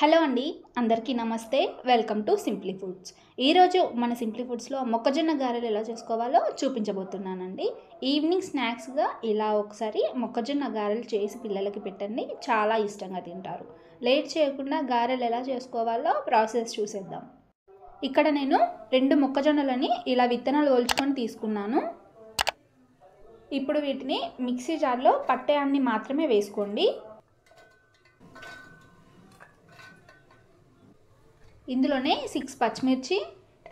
Hello అండి, అందరికీ నమస్తే. Welcome to simply foods. ఈరోజు మన సింప్లీ ఫుడ్స్లో మొక్కజొన్న గారెలు ఎలా చేసుకోవాలో చూపించబోతున్నానండి. ఈవినింగ్ స్నాక్స్గా ఇలా ఒకసారి మొక్కజొన్న గారెలు చేసి పిల్లలకి పెట్టండి, చాలా ఇష్టంగా తింటారు. లేట్ చేయకుండా గారెలు ఎలా చేసుకోవాలో ప్రాసెస్ చూసేద్దాం. ఇక్కడ నేను 2 మొక్కజొన్నలని ఇలా విత్తనాలు ఒలుచుకొని తీసుకున్నాను. ఇప్పుడు వీటిని మిక్సీ జార్లో పట్టే అన్ని మాత్రమే వేసుకోండి. ఇందులోనే 6 పచ్చిమిర్చి,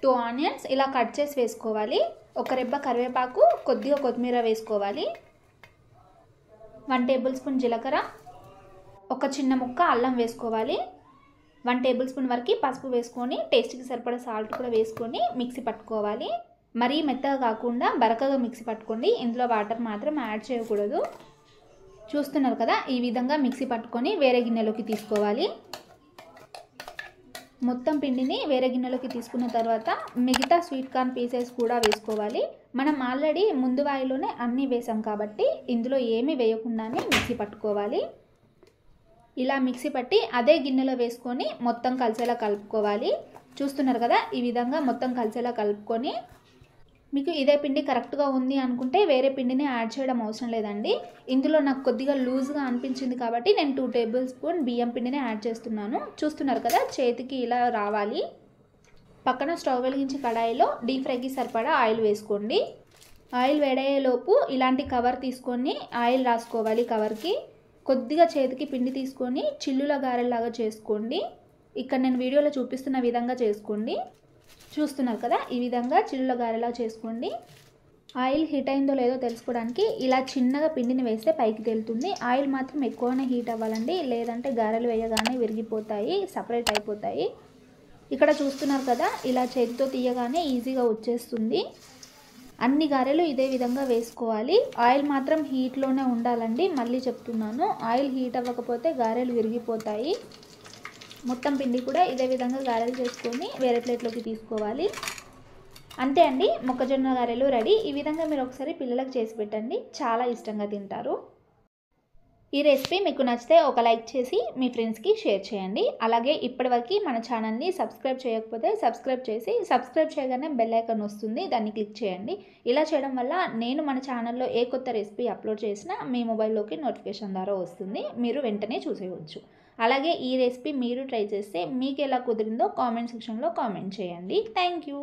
2 ఆనియన్స్ ఇలా కట్ చేసి వేసుకోవాలి. ఒక రెబ్బ కరివేపాకు, కొద్దిగా కొత్తిమీర వేసుకోవాలి. 1 టేబుల్ స్పూన్ జీలకర్ర, ఒక చిన్న ముక్క అల్లం వేసుకోవాలి. 1 టేబుల్ స్పూన్ వరకు పసుపు వేసుకొని టేస్ట్కి సరిపడా సాల్ట్ కూడా వేసుకొని మిక్సీ పట్టుకోవాలి. మరీ మెత్తగా కాకుండా బరకగా మిక్సీ పట్టుకోండి. ఇందులో వాటర్ మాత్రం యాడ్ చేయకూడదు. చూస్తున్నారు కదా, ఈ విధంగా మిక్సీ పట్టుకొని వేరే గిన్నెలోకి తీసుకోవాలి. మొత్తం పిండిని వేరే గిన్నెలోకి తీసుకున్న తర్వాత మిగతా స్వీట్ కార్న్ పీసెస్ కూడా వేసుకోవాలి. మనం ఆల్రెడీ ముందు వాయిలోనే అన్నీ వేసాం కాబట్టి ఇందులో ఏమీ వేయకుండానే మిక్సీ పట్టుకోవాలి. ఇలా మిక్సీ పట్టి అదే గిన్నెలో వేసుకొని మొత్తం కలిసేలా కలుపుకోవాలి. చూస్తున్నారు కదా, ఈ విధంగా మొత్తం కలిసేలా కలుపుకొని మీకు ఇదే పిండి కరెక్ట్గా ఉంది అనుకుంటే వేరే పిండిని యాడ్ చేయడం అవసరం లేదండి. ఇందులో నాకు కొద్దిగా లూజ్గా అనిపించింది కాబట్టి నేను 2 టేబుల్ స్పూన్ బియ్యం పిండిని యాడ్ చేస్తున్నాను. చూస్తున్నారు కదా, చేతికి ఇలా రావాలి. పక్కన స్టవ్ వెలిగించి కడాయిలో డీప్ ఫ్రైకి సరిపడా ఆయిల్ వేసుకోండి. ఆయిల్ వేడయ్యేలోపు ఇలాంటి కవర్ తీసుకొని ఆయిల్ రాసుకోవాలి. కవర్కి కొద్దిగా చేతికి పిండి తీసుకొని చిల్లుల గారెలాగా చేసుకోండి. ఇక్కడ నేను వీడియోలో చూపిస్తున్న విధంగా చేసుకోండి. చూస్తున్నారు కదా, ఈ విధంగా చిల్లుల గారెలా చేసుకోండి. ఆయిల్ హీట్ అయిందో లేదో తెలుసుకోవడానికి ఇలా చిన్నగా పిండిని వేస్తే పైకి తేలుతుంది. ఆయిల్ మాత్రం ఎక్కువనే హీట్ అవ్వాలండి, లేదంటే గారెలు వేయగానే విరిగిపోతాయి, సపరేట్ అయిపోతాయి. ఇక్కడ చూస్తున్నారు కదా, ఇలా చేతితో తీయగానే ఈజీగా వచ్చేస్తుంది. అన్ని గారెలు ఇదే విధంగా వేసుకోవాలి. ఆయిల్ మాత్రం హీట్లోనే ఉండాలండి. మళ్ళీ చెప్తున్నాను, ఆయిల్ హీట్ అవ్వకపోతే గారెలు విరిగిపోతాయి. మొత్తం పిండి కూడా ఇదే విధంగా గారెలు చేసుకొని వేరే ప్లేట్లోకి తీసుకోవాలి. అంతే అండి, మొక్కజొన్న గారెలు రెడీ. ఈ విధంగా మీరు ఒకసారి పిల్లలకు చేసి పెట్టండి, చాలా ఇష్టంగా తింటారు. ఈ రెసిపీ మీకు నచ్చితే ఒక లైక్ చేసి మీ ఫ్రెండ్స్కి షేర్ చేయండి. అలాగే ఇప్పటివరకు మన ఛానల్ని సబ్స్క్రైబ్ చేయకపోతే సబ్స్క్రైబ్ చేయగానే బెల్ ఐకాన్ వస్తుంది, దాన్ని క్లిక్ చేయండి. ఇలా చేయడం వల్ల నేను మన ఛానల్లో ఏ కొత్త రెసిపీ అప్లోడ్ చేసినా మీ మొబైల్లోకి నోటిఫికేషన్ ద్వారా వస్తుంది, మీరు వెంటనే చూసేయవచ్చు. అలాగే ఈ రెసిపీ మీరు ట్రై చేస్తే మీకు ఎలా కుదిరిందో కామెంట్ సెక్షన్లో కామెంట్ చేయండి. Thank you.